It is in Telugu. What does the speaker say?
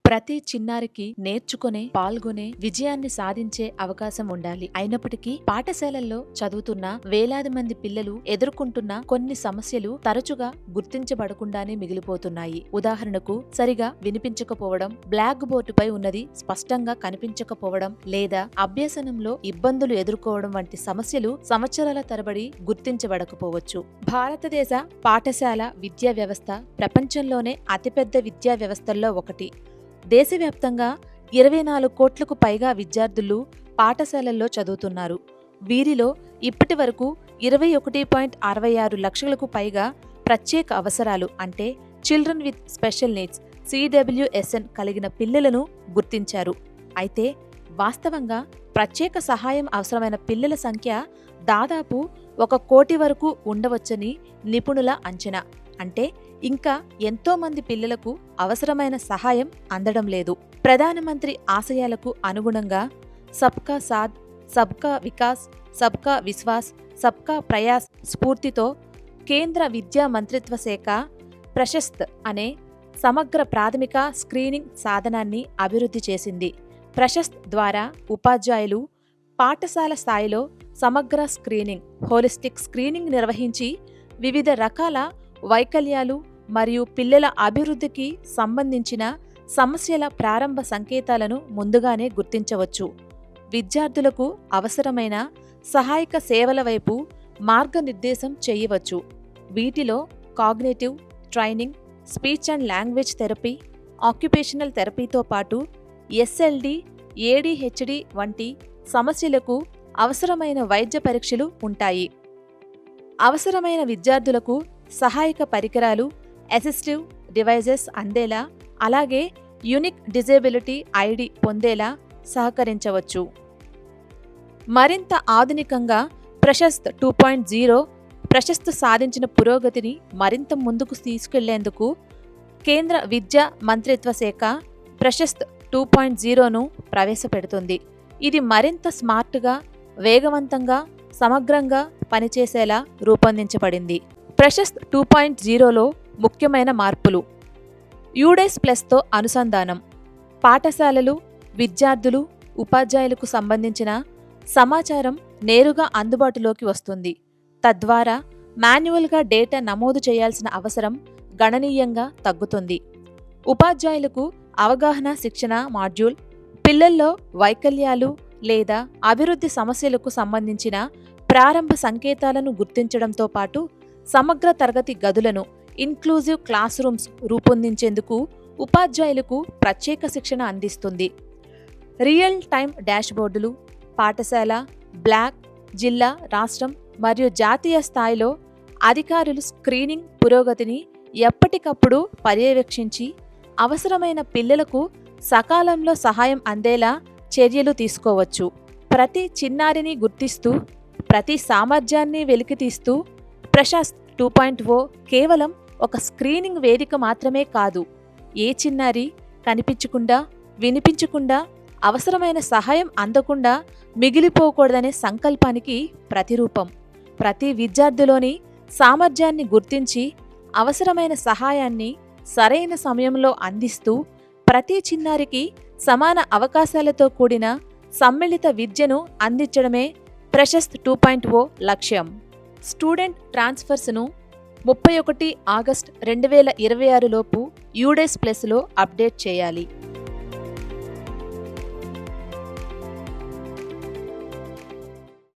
ప్రతి చిన్నారికి నేర్చుకునే, పాల్గొనే, విజయాన్ని సాధించే అవకాశం ఉండాలి. అయినప్పటికీ పాఠశాలల్లో చదువుతున్న వేలాది మంది పిల్లలు ఎదుర్కొంటున్న కొన్ని సమస్యలు తరచుగా గుర్తించబడకుండానే మిగిలిపోతున్నాయి. ఉదాహరణకు సరిగా వినిపించకపోవడం, బ్లాక్ బోర్డుపై ఉన్నది స్పష్టంగా కనిపించకపోవడం, లేదా అభ్యసనంలో ఇబ్బందులు ఎదుర్కోవడం వంటి సమస్యలు సంవత్సరాల తరబడి గుర్తించబడకపోవచ్చు. భారతదేశ పాఠశాల విద్యా వ్యవస్థ ప్రపంచంలోనే అతిపెద్ద విద్యా వ్యవస్థల్లో ఒకటి. దేశవ్యాప్తంగా 24 కోట్లకు పైగా విద్యార్థులు పాఠశాలల్లో చదువుతున్నారు. వీరిలో ఇప్పటి వరకు 21.66 లక్షలకు పైగా ప్రత్యేక అవసరాలు అంటే children with special needs CWSN కలిగిన పిల్లలను గుర్తించారు. అయితే వాస్తవంగా ప్రత్యేక సహాయం అవసరమైన పిల్లల సంఖ్య దాదాపు 1 కోటి వరకు ఉండవచ్చని నిపుణుల అంచనా. అంటే ఇంకా ఎంతో మంది పిల్లలకు అవసరమైన సహాయం అందడం లేదు. ప్రధానమంత్రి ఆశయాలకు అనుగుణంగా సబ్కా సాథ్, సబ్కా వికాస్, సబ్కా విశ్వాస్, సబ్కా ప్రయాస్ స్ఫూర్తితో కేంద్ర విద్యా మంత్రిత్వ శాఖ ప్రశస్త్ అనే సమగ్ర ప్రాథమిక స్క్రీనింగ్ సాధనాన్ని అభివృద్ధి చేసింది. ప్రశస్త్ ద్వారా ఉపాధ్యాయులు పాఠశాల స్థాయిలో సమగ్ర స్క్రీనింగ్, హోలిస్టిక్ స్క్రీనింగ్ నిర్వహించి వివిధ రకాల వైకల్యాలు మరియు పిల్లల అభివృద్ధికి సంబంధించిన సమస్యల ప్రారంభ సంకేతాలను ముందుగానే గుర్తించవచ్చు. విద్యార్థులకు అవసరమైన సహాయక సేవల వైపు మార్గనిర్దేశం చేయవచ్చు. వీటిలో cognitive training, speech and language therapy, occupational థెరపీతో పాటు SLD, ADHD వంటి సమస్యలకు అవసరమైన వైద్య పరీక్షలు ఉంటాయి. అవసరమైన విద్యార్థులకు సహాయక పరికరాలు, అసిస్టివ్ డివైజెస్ అందేలా, అలాగే యూనిక్ డిజేబిలిటీ ID పొందేలా సహకరించవచ్చు. మరింత ఆధునికంగా ప్రశస్త్ 2.0 ప్రశస్త్ సాధించిన పురోగతిని మరింత ముందుకు తీసుకెళ్లేందుకు కేంద్ర విద్యా మంత్రిత్వ శాఖ ప్రశస్త్ 2.0ను ప్రవేశపెడుతుంది. ఇది మరింత స్మార్ట్గా, వేగవంతంగా, సమగ్రంగా పనిచేసేలా రూపొందించబడింది. ప్రశస్త్ 2.0లో ముఖ్యమైన మార్పులు: UDES+తో అనుసంధానం. పాఠశాలలు, విద్యార్థులు, ఉపాధ్యాయులకు సంబంధించిన సమాచారం నేరుగా అందుబాటులోకి వస్తుంది. తద్వారా మాన్యువల్గా డేటా నమోదు చేయాల్సిన అవసరం గణనీయంగా తగ్గుతుంది. ఉపాధ్యాయులకు అవగాహన శిక్షణ మాడ్యూల్, పిల్లల్లో వైకల్యాలు లేదా అభివృద్ధి సమస్యలకు సంబంధించిన ప్రారంభ సంకేతాలను గుర్తించడంతో పాటు సమగ్ర తరగతి గదులను, ఇన్క్లూజివ్ క్లాస్ రూమ్స్ రూపొందించేందుకు ఉపాధ్యాయులకు ప్రత్యేక శిక్షణ అందిస్తుంది. రియల్ టైమ్ డాష్బోర్డులు పాఠశాల, బ్లాక్, జిల్లా, రాష్ట్రం మరియు జాతీయ స్థాయిలో అధికారులు స్క్రీనింగ్ పురోగతిని ఎప్పటికప్పుడు పర్యవేక్షించి అవసరమైన పిల్లలకు సకాలంలో సహాయం అందేలా చర్యలు తీసుకోవచ్చు. ప్రతి చిన్నారిని గుర్తిస్తూ, ప్రతి సామర్థ్యాన్ని వెలికితీస్తూ ప్రశస్త్ 2.0 కేవలం ఒక స్క్రీనింగ్ వేదిక మాత్రమే కాదు. ఏ చిన్నారి కనిపించకుండా, వినిపించకుండా, అవసరమైన సహాయం అందకుండా మిగిలిపోకూడదనే సంకల్పానికి ప్రతిరూపం. ప్రతి విద్యార్థిలోని సామర్థ్యాన్ని గుర్తించి అవసరమైన సహాయాన్ని సరైన సమయంలో అందిస్తూ ప్రతి చిన్నారికి సమాన అవకాశాలతో కూడిన సమ్మిళిత విద్యను అందించడమే ప్రశస్త్ 2.0 లక్ష్యం. స్టూడెంట్ ట్రాన్స్ఫర్స్ను 31 ఆగస్టు 2026 లోపు UDES+లో అప్డేట్ చేయాలి.